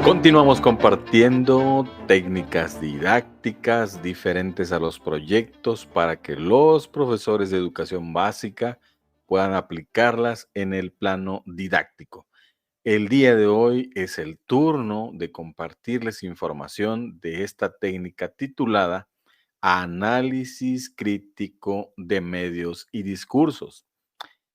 Continuamos compartiendo técnicas didácticas diferentes a los proyectos para que los profesores de educación básica puedan aplicarlas en el plano didáctico. El día de hoy es el turno de compartirles información de esta técnica titulada Análisis crítico de medios y discursos.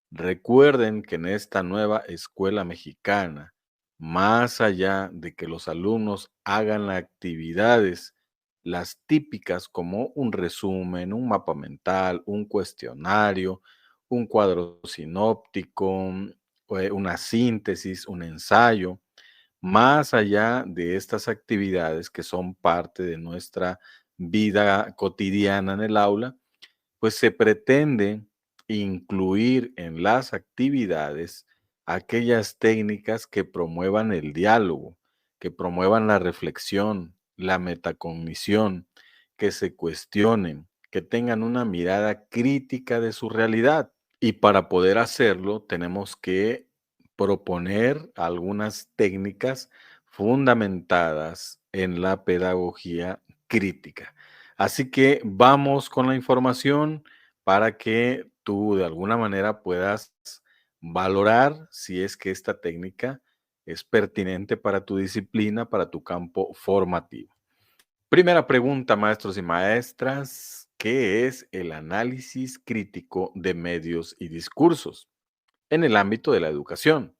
Recuerden que en esta nueva escuela mexicana, más allá de que los alumnos hagan las actividades, las típicas como un resumen, un mapa mental, un cuestionario, un cuadro sinóptico, una síntesis, un ensayo, más allá de estas actividades que son parte de nuestra vida cotidiana en el aula, pues se pretende incluir en las actividades aquellas técnicas que promuevan el diálogo, que promuevan la reflexión, la metacognición, que se cuestionen, que tengan una mirada crítica de su realidad. Y para poder hacerlo tenemos que proponer algunas técnicas fundamentadas en la pedagogía crítica. Así que vamos con la información para que tú de alguna manera puedas valorar si es que esta técnica es pertinente para tu disciplina, para tu campo formativo. Primera pregunta, maestros y maestras, ¿qué es el análisis crítico de medios y discursos en el ámbito de la educación?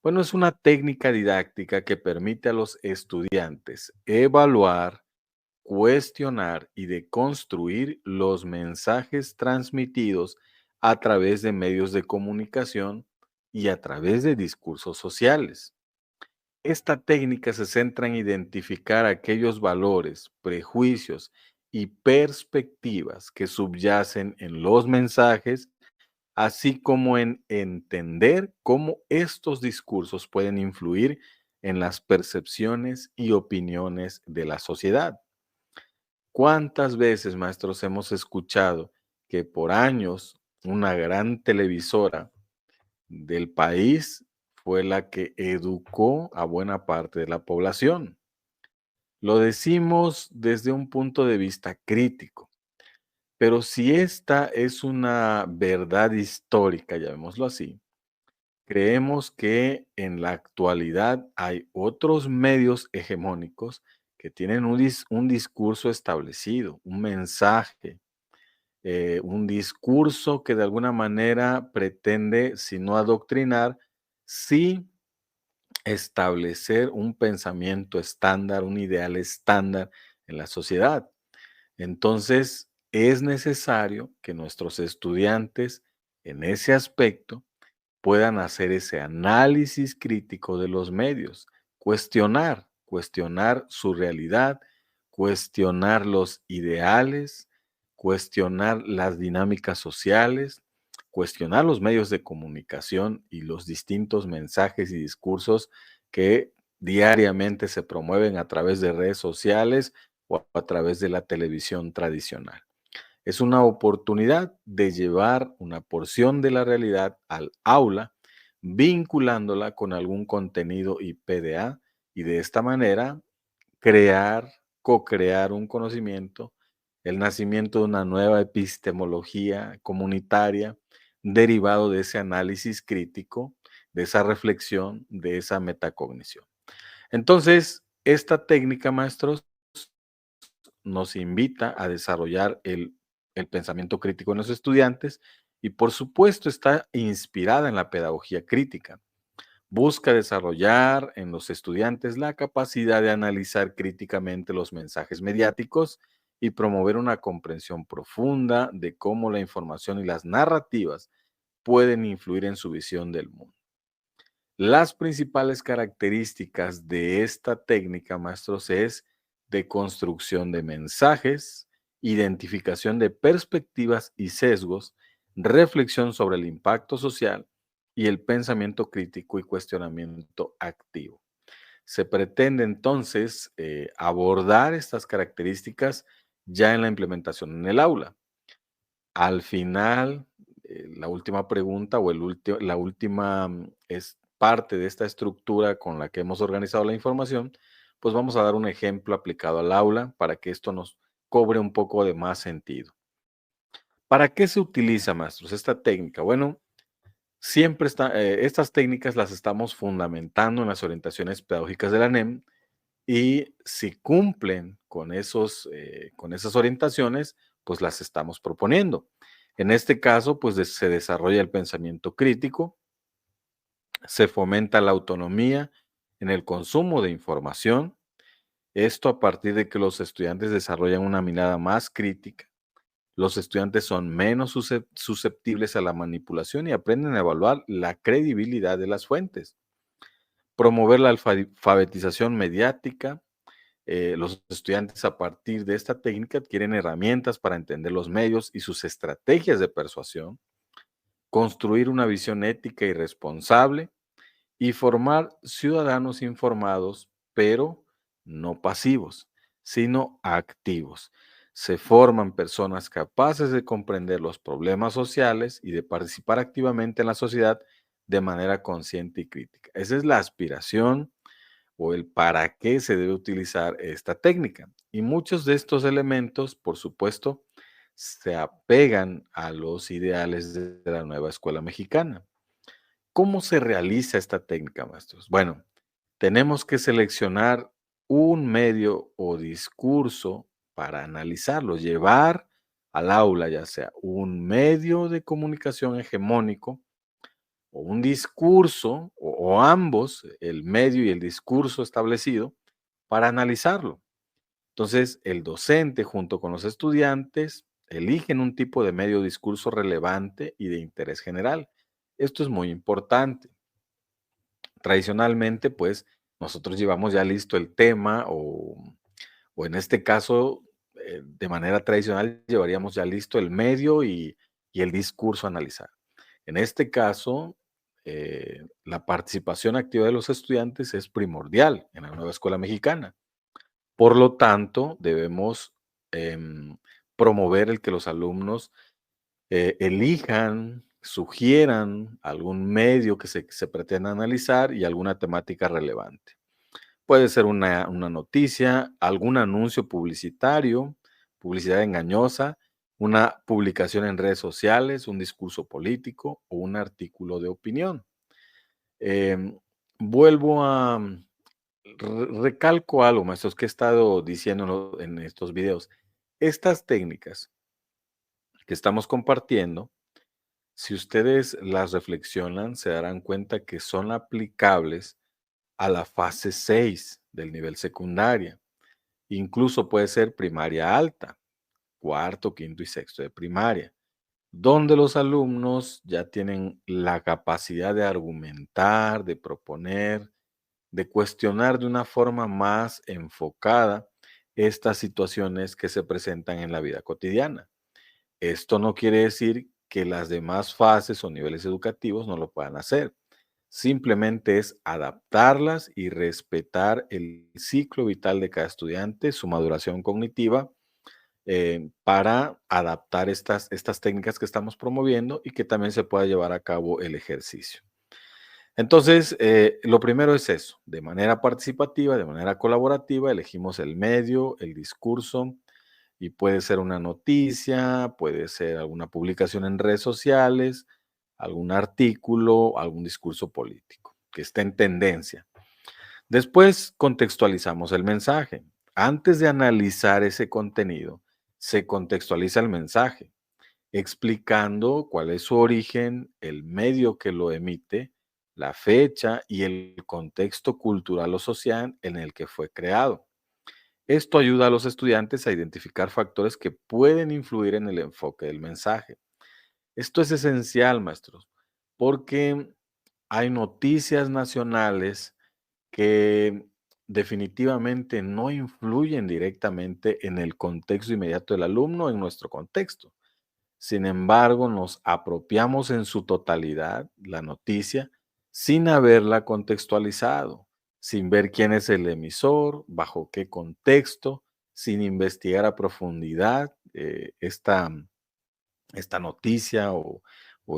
Bueno, es una técnica didáctica que permite a los estudiantes evaluar, cuestionar y deconstruir los mensajes transmitidos a través de medios de comunicación y a través de discursos sociales. Esta técnica se centra en identificar aquellos valores, prejuicios y perspectivas que subyacen en los mensajes, así como en entender cómo estos discursos pueden influir en las percepciones y opiniones de la sociedad. ¿Cuántas veces, maestros, hemos escuchado que por años una gran televisora del país fue la que educó a buena parte de la población? Lo decimos desde un punto de vista crítico, pero si esta es una verdad histórica, llamémoslo así, creemos que en la actualidad hay otros medios hegemónicos que tienen un discurso establecido, un mensaje, un discurso que de alguna manera pretende, si no adoctrinar, sí establecer un pensamiento estándar, un ideal estándar en la sociedad. Entonces, es necesario que nuestros estudiantes en ese aspecto puedan hacer ese análisis crítico de los medios, cuestionar su realidad, cuestionar los ideales, cuestionar las dinámicas sociales, cuestionar los medios de comunicación y los distintos mensajes y discursos que diariamente se promueven a través de redes sociales o a través de la televisión tradicional. Es una oportunidad de llevar una porción de la realidad al aula, vinculándola con algún contenido y PDA, y de esta manera crear, co-crear un conocimiento, el nacimiento de una nueva epistemología comunitaria derivado de ese análisis crítico, de esa reflexión, de esa metacognición. Entonces, esta técnica, maestros, nos invita a desarrollar el pensamiento crítico en los estudiantes y, por supuesto, está inspirada en la pedagogía crítica. Busca desarrollar en los estudiantes la capacidad de analizar críticamente los mensajes mediáticos y promover una comprensión profunda de cómo la información y las narrativas pueden influir en su visión del mundo. Las principales características de esta técnica, maestros, es de construcción de mensajes, identificación de perspectivas y sesgos, reflexión sobre el impacto social y el pensamiento crítico y cuestionamiento activo. Se pretende entonces abordar estas características ya en la implementación en el aula. Al final, la última pregunta o la última parte de esta estructura con la que hemos organizado la información, pues vamos a dar un ejemplo aplicado al aula para que esto nos cobre un poco de más sentido. ¿Para qué se utiliza, maestros, esta técnica? Bueno, estas técnicas las estamos fundamentando en las orientaciones pedagógicas de la NEM y si cumplen con esas orientaciones, pues las estamos proponiendo. En este caso, pues se desarrolla el pensamiento crítico, se fomenta la autonomía en el consumo de información, esto a partir de que los estudiantes desarrollan una mirada más crítica. Los estudiantes son menos susceptibles a la manipulación y aprenden a evaluar la credibilidad de las fuentes. Promover la alfabetización mediática. Los estudiantes a partir de esta técnica adquieren herramientas para entender los medios y sus estrategias de persuasión. Construir una visión ética y responsable y formar ciudadanos informados, pero no pasivos, sino activos. Se forman personas capaces de comprender los problemas sociales y de participar activamente en la sociedad de manera consciente y crítica. Esa es la aspiración o el para qué se debe utilizar esta técnica. Y muchos de estos elementos, por supuesto, se apegan a los ideales de la nueva escuela mexicana. ¿Cómo se realiza esta técnica, maestros? Bueno, tenemos que seleccionar un medio o discurso para analizarlo, llevar al aula, ya sea un medio de comunicación hegemónico o un discurso, o ambos, el medio y el discurso establecido, para analizarlo. Entonces, el docente junto con los estudiantes eligen un tipo de medio o discurso relevante y de interés general. Esto es muy importante. Tradicionalmente, pues, nosotros llevamos ya listo el tema o en este caso, de manera tradicional, llevaríamos ya listo el medio y el discurso a analizar. En este caso, la participación activa de los estudiantes es primordial en la nueva escuela mexicana. Por lo tanto, debemos em, promover el que los alumnos elijan, sugieran algún medio que se pretenda analizar y alguna temática relevante. Puede ser una noticia, algún anuncio publicitario, publicidad engañosa, una publicación en redes sociales, un discurso político o un artículo de opinión. Em, vuelvo a recalco algo, maestros, que he estado diciendo en estos videos. Estas técnicas que estamos compartiendo, si ustedes las reflexionan, se darán cuenta que son aplicables a la fase 6 del nivel secundaria. Incluso puede ser primaria alta, cuarto, quinto y sexto de primaria, donde los alumnos ya tienen la capacidad de argumentar, de proponer, de cuestionar de una forma más enfocada estas situaciones que se presentan en la vida cotidiana. Esto no quiere decir que las demás fases o niveles educativos no lo puedan hacer. Simplemente es adaptarlas y respetar el ciclo vital de cada estudiante, su maduración cognitiva, para adaptar estas técnicas que estamos promoviendo y que también se pueda llevar a cabo el ejercicio. Entonces, lo primero es eso, de manera participativa, de manera colaborativa, elegimos el medio, el discurso, y puede ser una noticia, puede ser alguna publicación en redes sociales, algún artículo, algún discurso político que esté en tendencia. Después contextualizamos el mensaje. Antes de analizar ese contenido, se contextualiza el mensaje, explicando cuál es su origen, el medio que lo emite, la fecha y el contexto cultural o social en el que fue creado. Esto ayuda a los estudiantes a identificar factores que pueden influir en el enfoque del mensaje. Esto es esencial, maestros, porque hay noticias nacionales que definitivamente no influyen directamente en el contexto inmediato del alumno, en nuestro contexto. Sin embargo, nos apropiamos en su totalidad la noticia sin haberla contextualizado, sin ver quién es el emisor, bajo qué contexto, sin investigar a profundidad esta noticia o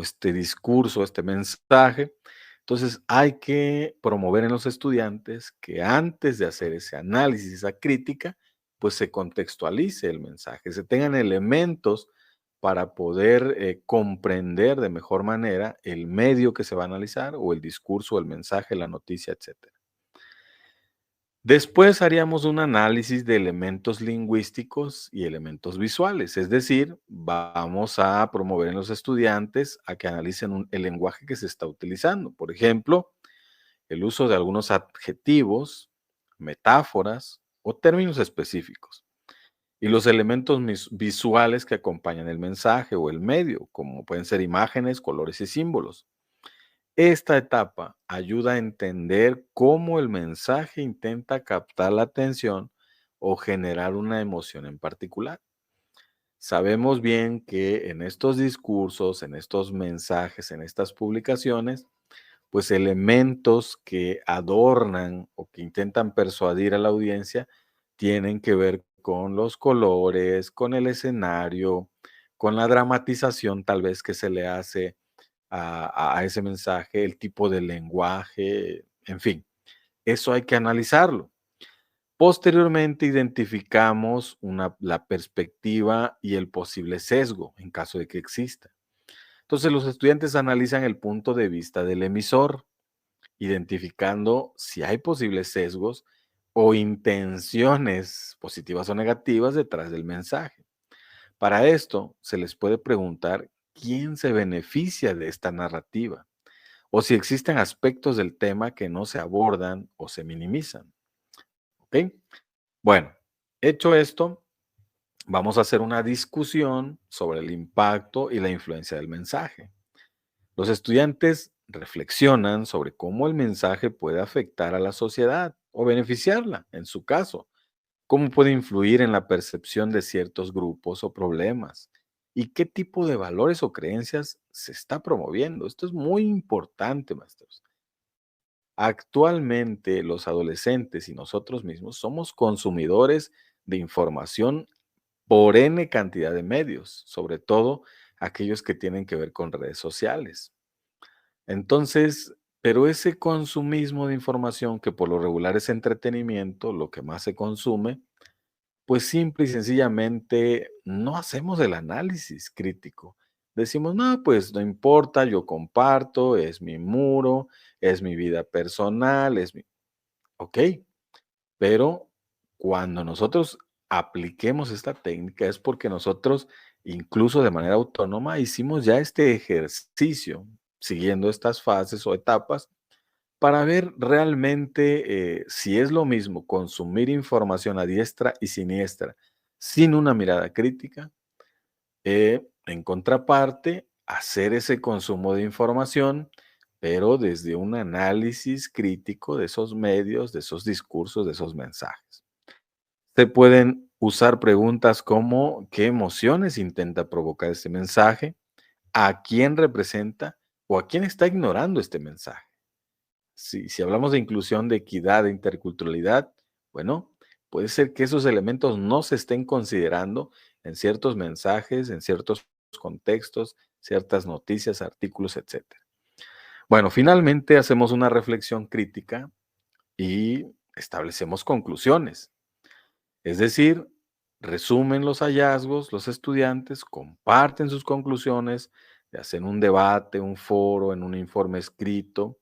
este discurso, este mensaje. Entonces, hay que promover en los estudiantes que antes de hacer ese análisis, esa crítica, pues se contextualice el mensaje, se tengan elementos para poder comprender de mejor manera el medio que se va a analizar o el discurso, el mensaje, la noticia, etcétera. Después haríamos un análisis de elementos lingüísticos y elementos visuales, es decir, vamos a promover en los estudiantes a que analicen el lenguaje que se está utilizando. Por ejemplo, el uso de algunos adjetivos, metáforas o términos específicos. Y los elementos visuales que acompañan el mensaje o el medio, como pueden ser imágenes, colores y símbolos. Esta etapa ayuda a entender cómo el mensaje intenta captar la atención o generar una emoción en particular. Sabemos bien que en estos discursos, en estos mensajes, en estas publicaciones, pues elementos que adornan o que intentan persuadir a la audiencia tienen que ver con los colores, con el escenario, con la dramatización tal vez que se le hace a ese mensaje, el tipo de lenguaje, en fin, eso hay que analizarlo. Posteriormente identificamos la perspectiva y el posible sesgo en caso de que exista. Entonces los estudiantes analizan el punto de vista del emisor, identificando si hay posibles sesgos o intenciones positivas o negativas detrás del mensaje. Para esto, se les puede preguntar quién se beneficia de esta narrativa o si existen aspectos del tema que no se abordan o se minimizan. ¿Ok? Bueno, hecho esto, vamos a hacer una discusión sobre el impacto y la influencia del mensaje. Los estudiantes reflexionan sobre cómo el mensaje puede afectar a la sociedad o beneficiarla, en su caso, cómo puede influir en la percepción de ciertos grupos o problemas y qué tipo de valores o creencias se está promoviendo. Esto es muy importante, maestros. Actualmente, los adolescentes y nosotros mismos somos consumidores de información por N cantidad de medios, sobre todo aquellos que tienen que ver con redes sociales. Entonces, pero ese consumismo de información, que por lo regular es entretenimiento, lo que más se consume, pues simple y sencillamente no hacemos el análisis crítico. Decimos, no, pues no importa, yo comparto, es mi muro, es mi vida personal, es mi... Ok, pero cuando nosotros apliquemos esta técnica es porque nosotros, incluso de manera autónoma, hicimos ya este ejercicio siguiendo estas fases o etapas para ver realmente si es lo mismo consumir información a diestra y siniestra sin una mirada crítica, en contraparte, hacer ese consumo de información, pero desde un análisis crítico de esos medios, de esos discursos, de esos mensajes. Se pueden usar preguntas como ¿qué emociones intenta provocar este mensaje? ¿A quién representa? ¿O a quién está ignorando este mensaje? Si hablamos de inclusión, de equidad, de interculturalidad, bueno, puede ser que esos elementos no se estén considerando en ciertos mensajes, en ciertos contextos, ciertas noticias, artículos, etcétera. Bueno, finalmente hacemos una reflexión crítica y establecemos conclusiones. Es decir, resumen los hallazgos, los estudiantes comparten sus conclusiones, hacen un debate, un foro, en un informe escrito,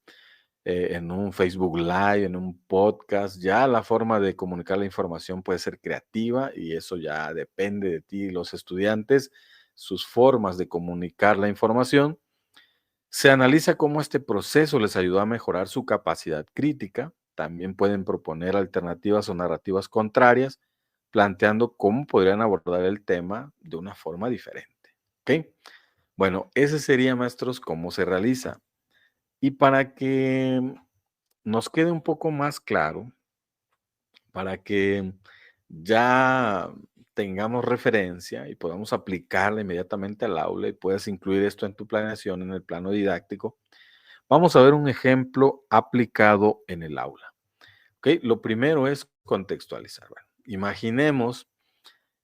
en un Facebook Live, en un podcast. Ya la forma de comunicar la información puede ser creativa y eso ya depende de ti y los estudiantes, sus formas de comunicar la información. Se analiza cómo este proceso les ayudó a mejorar su capacidad crítica. También pueden proponer alternativas o narrativas contrarias, planteando cómo podrían abordar el tema de una forma diferente. ¿Ok? Bueno, ese sería, maestros, cómo se realiza. Y para que nos quede un poco más claro, para que ya tengamos referencia y podamos aplicarla inmediatamente al aula y puedas incluir esto en tu planeación, en el plano didáctico, vamos a ver un ejemplo aplicado en el aula. ¿Ok? Lo primero es contextualizar. Bueno, imaginemos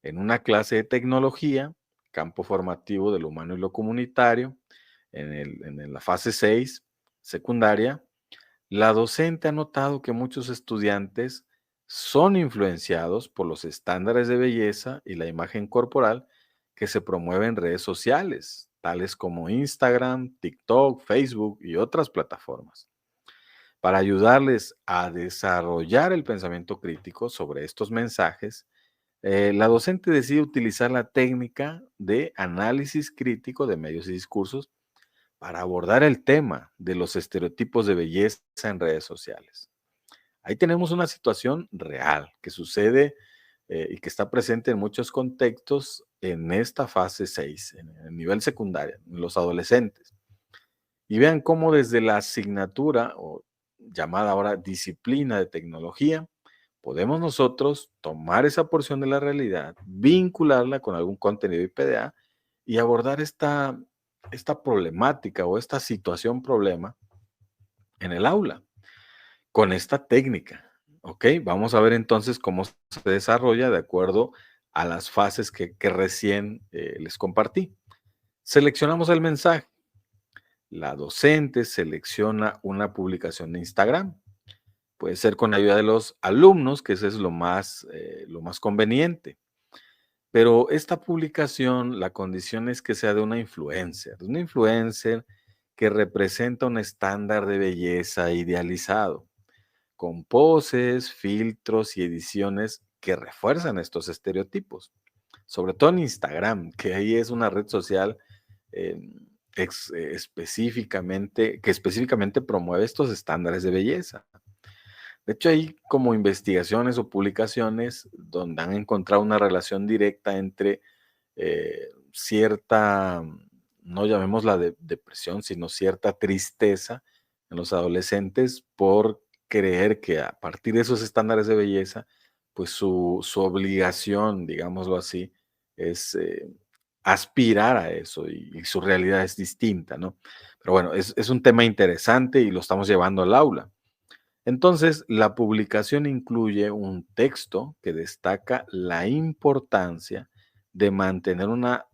en una clase de tecnología, campo formativo de lo humano y lo comunitario, en la fase 6. secundaria, la docente ha notado que muchos estudiantes son influenciados por los estándares de belleza y la imagen corporal que se promueven en redes sociales, tales como Instagram, TikTok, Facebook y otras plataformas. Para ayudarles a desarrollar el pensamiento crítico sobre estos mensajes, la docente decide utilizar la técnica de análisis crítico de medios y discursos para abordar el tema de los estereotipos de belleza en redes sociales. Ahí tenemos una situación real que sucede y que está presente en muchos contextos en esta fase 6, en el nivel secundario, en los adolescentes. Y vean cómo desde la asignatura o llamada ahora disciplina de tecnología, podemos nosotros tomar esa porción de la realidad, vincularla con algún contenido IPDA y abordar esta problemática o esta situación problema en el aula con esta técnica. ¿Ok? Vamos a ver entonces cómo se desarrolla de acuerdo a las fases que recién les compartí. Seleccionamos el mensaje. La docente selecciona una publicación de Instagram. Puede ser con ayuda de los alumnos, que eso es lo más conveniente. Pero esta publicación, la condición es que sea de una influencer que representa un estándar de belleza idealizado, con poses, filtros y ediciones que refuerzan estos estereotipos, sobre todo en Instagram, que ahí es una red social eh, que específicamente promueve estos estándares de belleza. De hecho, hay como investigaciones o publicaciones donde han encontrado una relación directa entre cierta, no llamémosla depresión, sino cierta tristeza en los adolescentes por creer que a partir de esos estándares de belleza, pues su obligación, digámoslo así, es aspirar a eso y su realidad es distinta, ¿no? Pero bueno, es un tema interesante y lo estamos llevando al aula. Entonces, la publicación incluye un texto que destaca la importancia de mantener una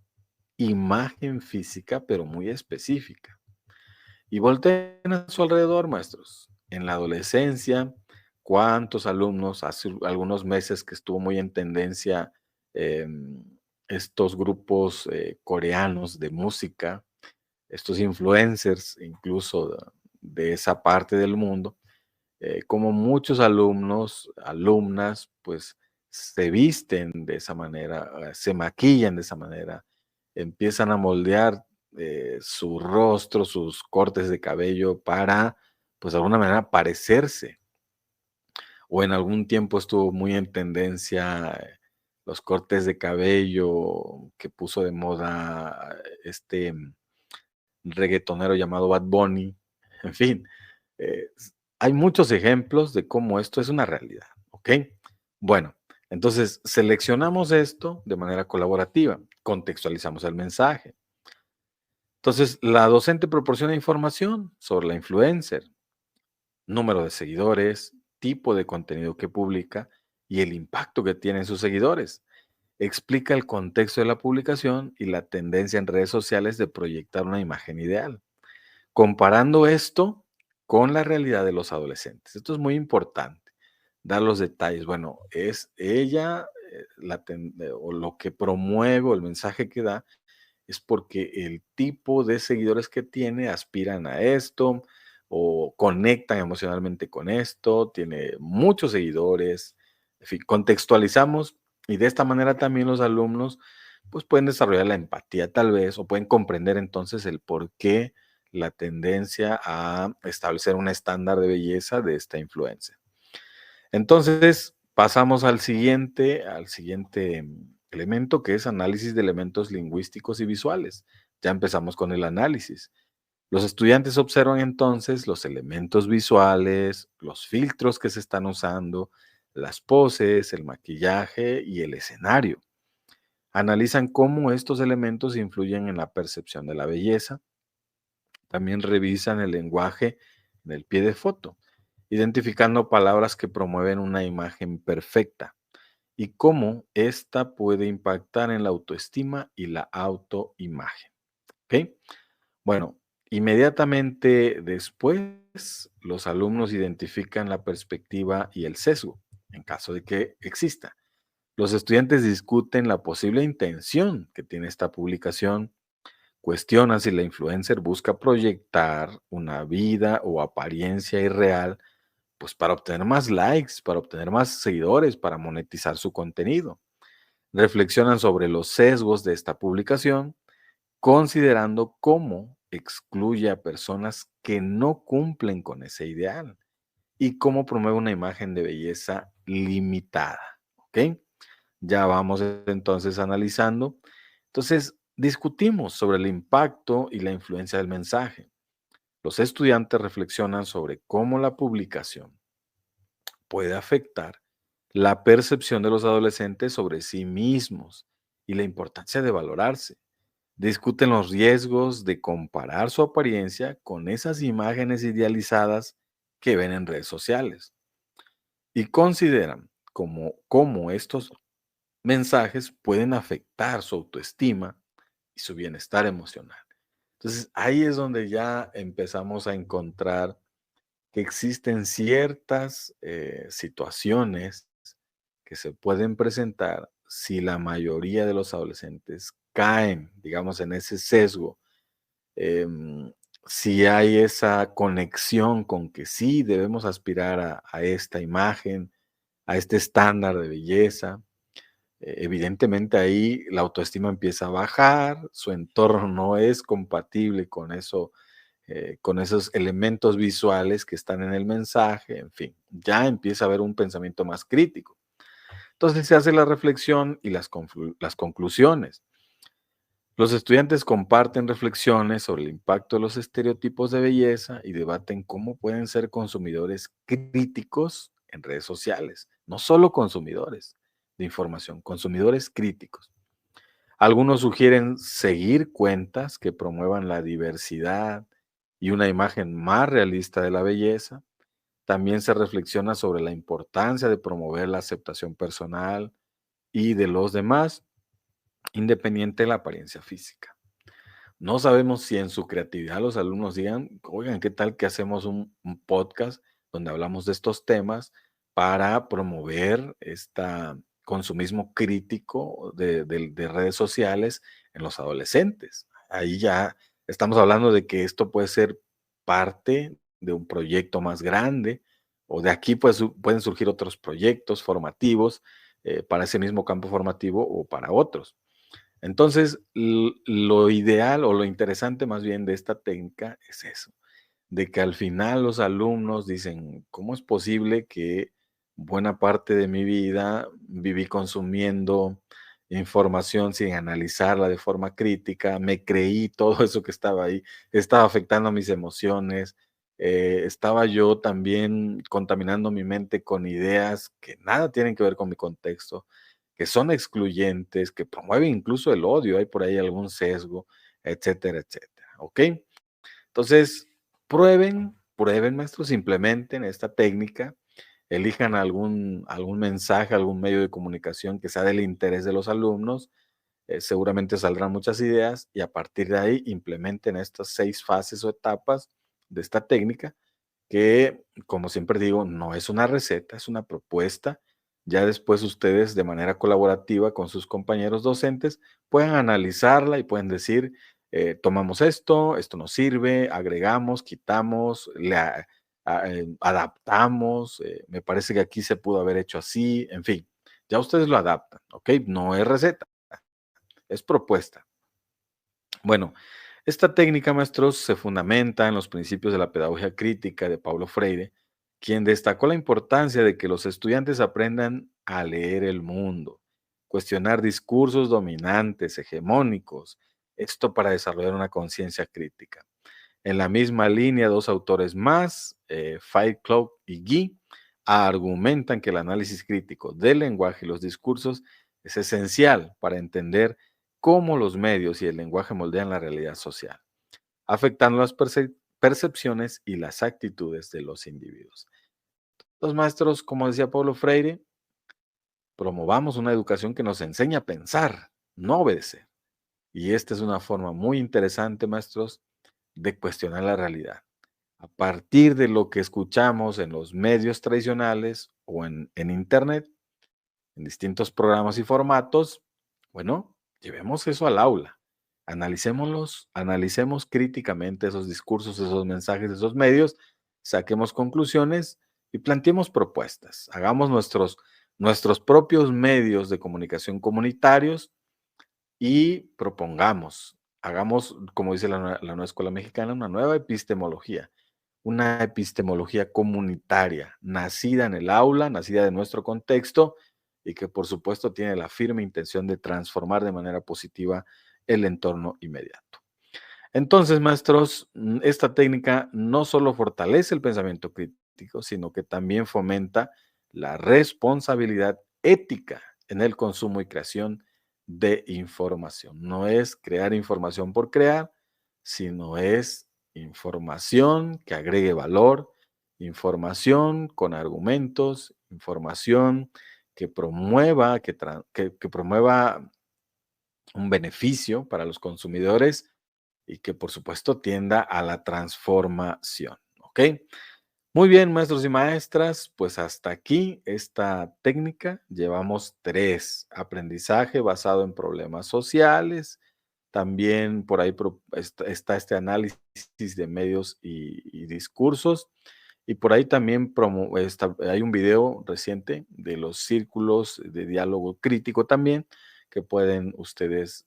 imagen física, pero muy específica. Y volteen a su alrededor, maestros. En la adolescencia, ¿cuántos alumnos, hace algunos meses que estuvo muy en tendencia em, estos grupos coreanos de música, estos influencers incluso de esa parte del mundo? Como muchos alumnos, alumnas, pues se visten de esa manera, se maquillan de esa manera, empiezan a moldear su rostro, sus cortes de cabello para, pues de alguna manera, parecerse. O en algún tiempo estuvo muy en tendencia los cortes de cabello que puso de moda este reggaetonero llamado Bad Bunny. En fin, hay muchos ejemplos de cómo esto es una realidad, ¿ok? Bueno, entonces seleccionamos esto de manera colaborativa, contextualizamos el mensaje. Entonces, la docente proporciona información sobre la influencer, número de seguidores, tipo de contenido que publica y el impacto que tiene en sus seguidores. Explica el contexto de la publicación y la tendencia en redes sociales de proyectar una imagen ideal, comparando esto con la realidad de los adolescentes. Esto es muy importante, dar los detalles. Bueno, es ella, o lo que promueve o el mensaje que da, es porque el tipo de seguidores que tiene aspiran a esto o conectan emocionalmente con esto, tiene muchos seguidores, en fin, contextualizamos y de esta manera también los alumnos pues pueden desarrollar la empatía tal vez o pueden comprender entonces el por qué la tendencia a establecer un estándar de belleza de esta influencia. Entonces, pasamos al siguiente elemento, que es análisis de elementos lingüísticos y visuales. Ya empezamos con el análisis. Los estudiantes observan entonces los elementos visuales, los filtros que se están usando, las poses, el maquillaje y el escenario. Analizan cómo estos elementos influyen en la percepción de la belleza. También revisan el lenguaje en el pie de foto, identificando palabras que promueven una imagen perfecta y cómo ésta puede impactar en la autoestima y la autoimagen. ¿Ok? Bueno, Inmediatamente después, los alumnos identifican la perspectiva y el sesgo, en caso de que exista. Los estudiantes discuten la posible intención que tiene esta publicación, cuestionan si la influencer busca proyectar una vida o apariencia irreal, pues para obtener más likes, para obtener más seguidores, para monetizar su contenido. Reflexionan sobre los sesgos de esta publicación, considerando cómo excluye a personas que no cumplen con ese ideal y cómo promueve una imagen de belleza limitada. ¿Ok? Ya vamos entonces analizando. Entonces, discutimos sobre el impacto y la influencia del mensaje. Los estudiantes reflexionan sobre cómo la publicación puede afectar la percepción de los adolescentes sobre sí mismos y la importancia de valorarse. Discuten los riesgos de comparar su apariencia con esas imágenes idealizadas que ven en redes sociales y consideran cómo estos mensajes pueden afectar su autoestima y su bienestar emocional. Entonces, ahí es donde ya empezamos a encontrar que existen ciertas situaciones que se pueden presentar si la mayoría de los adolescentes caen, digamos, en ese sesgo. em, si hay esa conexión con que sí debemos aspirar a esta imagen, a este estándar de belleza, evidentemente ahí la autoestima empieza a bajar, su entorno no es compatible con eso, con esos elementos visuales que están en el mensaje, en fin, ya empieza a haber un pensamiento más crítico. Entonces se hace la reflexión y las conclusiones. Los estudiantes comparten reflexiones sobre el impacto de los estereotipos de belleza y debaten cómo pueden ser consumidores críticos en redes sociales, no solo consumidores de información, consumidores críticos. Algunos sugieren seguir cuentas que promuevan la diversidad y una imagen más realista de la belleza. También se reflexiona sobre la importancia de promover la aceptación personal y de los demás, independiente de la apariencia física. No sabemos si en su creatividad los alumnos digan, oigan, ¿qué tal que hacemos un podcast donde hablamos de estos temas para promover este consumismo crítico de redes sociales en los adolescentes? Ahí ya estamos hablando de que esto puede ser parte de un proyecto más grande o de aquí pues, pueden surgir otros proyectos formativos para ese mismo campo formativo o para otros. Entonces, lo ideal o lo interesante más bien de esta técnica es eso, de que al final los alumnos dicen, ¿cómo es posible que buena parte de mi vida viví consumiendo información sin analizarla de forma crítica? Me creí todo eso que estaba ahí, estaba afectando mis emociones, estaba yo también contaminando mi mente con ideas que nada tienen que ver con mi contexto, que son excluyentes, que promueven incluso el odio, hay por ahí algún sesgo, etcétera, etcétera, ¿ok? Entonces, prueben, maestros, implementen esta técnica, elijan algún mensaje, algún medio de comunicación que sea del interés de los alumnos, seguramente saldrán muchas ideas y a partir de ahí implementen estas 6 fases o etapas de esta técnica que, como siempre digo, no es una receta, es una propuesta. Ya después ustedes, de manera colaborativa con sus compañeros docentes, pueden analizarla y pueden decir, tomamos esto, esto nos sirve, agregamos, quitamos, adaptamos, me parece que aquí se pudo haber hecho así, en fin, ya ustedes lo adaptan, ¿ok? No es receta, es propuesta. Bueno, esta técnica, maestros, se fundamenta en los principios de la pedagogía crítica de Paulo Freire, quien destacó la importancia de que los estudiantes aprendan a leer el mundo, cuestionar discursos dominantes, hegemónicos, esto para desarrollar una conciencia crítica. En la misma línea, dos autores más, Club y Guy, argumentan que el análisis crítico del lenguaje y los discursos es esencial para entender cómo los medios y el lenguaje moldean la realidad social, afectando las percepciones y las actitudes de los individuos. Los maestros, como decía Paulo Freire, promovamos una educación que nos enseñe a pensar, no obedecer. Y esta es una forma muy interesante, maestros, de cuestionar la realidad. A partir de lo que escuchamos en los medios tradicionales o en Internet, en distintos programas y formatos, bueno, llevemos eso al aula. Analicémoslos, analicemos críticamente esos discursos, esos mensajes, esos medios, saquemos conclusiones y planteemos propuestas. Hagamos nuestros propios medios de comunicación comunitarios y propongamos, hagamos, como dice la nueva escuela mexicana, una nueva epistemología, una epistemología comunitaria, nacida en el aula, nacida de nuestro contexto y que por supuesto tiene la firme intención de transformar de manera positiva el entorno inmediato. Entonces, maestros, esta técnica no solo fortalece el pensamiento crítico, sino que también fomenta la responsabilidad ética en el consumo y creación de información. No es crear información por crear, sino es información que agregue valor, información con argumentos, información que promueva, que promueva un beneficio para los consumidores y que por supuesto tienda a la transformación. ¿Ok? Muy bien, maestros y maestras, pues hasta aquí esta técnica. Llevamos 3. Aprendizaje basado en problemas sociales. También por ahí está este análisis de medios y discursos. Y por ahí también hay un video reciente de los círculos de diálogo crítico también que pueden ustedes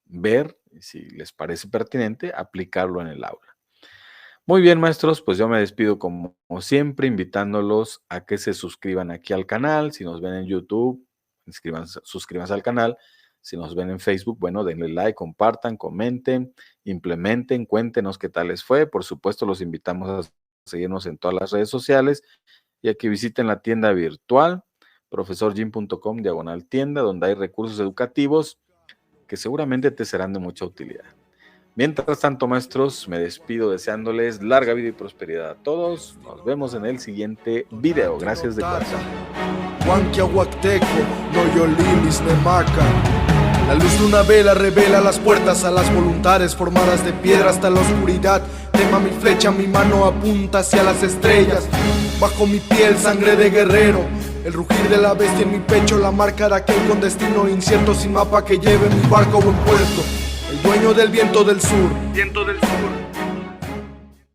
ver, y si les parece pertinente, aplicarlo en el aula. Muy bien, maestros, pues yo me despido como siempre, invitándolos a que se suscriban aquí al canal. Si nos ven en YouTube, suscríbanse al canal. Si nos ven en Facebook, bueno, denle like, compartan, comenten, implementen, cuéntenos qué tal les fue. Por supuesto, los invitamos a seguirnos en todas las redes sociales y a que visiten la tienda virtual profesorjim.com/tienda, donde hay recursos educativos que seguramente te serán de mucha utilidad. Mientras tanto, maestros, me despido deseándoles larga vida y prosperidad a todos. Nos vemos en el siguiente video. Gracias de corazón. La luz de una vela revela las puertas a las voluntades formadas de piedra hasta la oscuridad. Tema mi flecha, mi mano apunta hacia las estrellas. Bajo mi piel, sangre de guerrero. El rugir de la bestia en mi pecho, la marca de aquel con destino incierto, sin mapa que lleve mi barco a buen puerto. El dueño del viento del sur.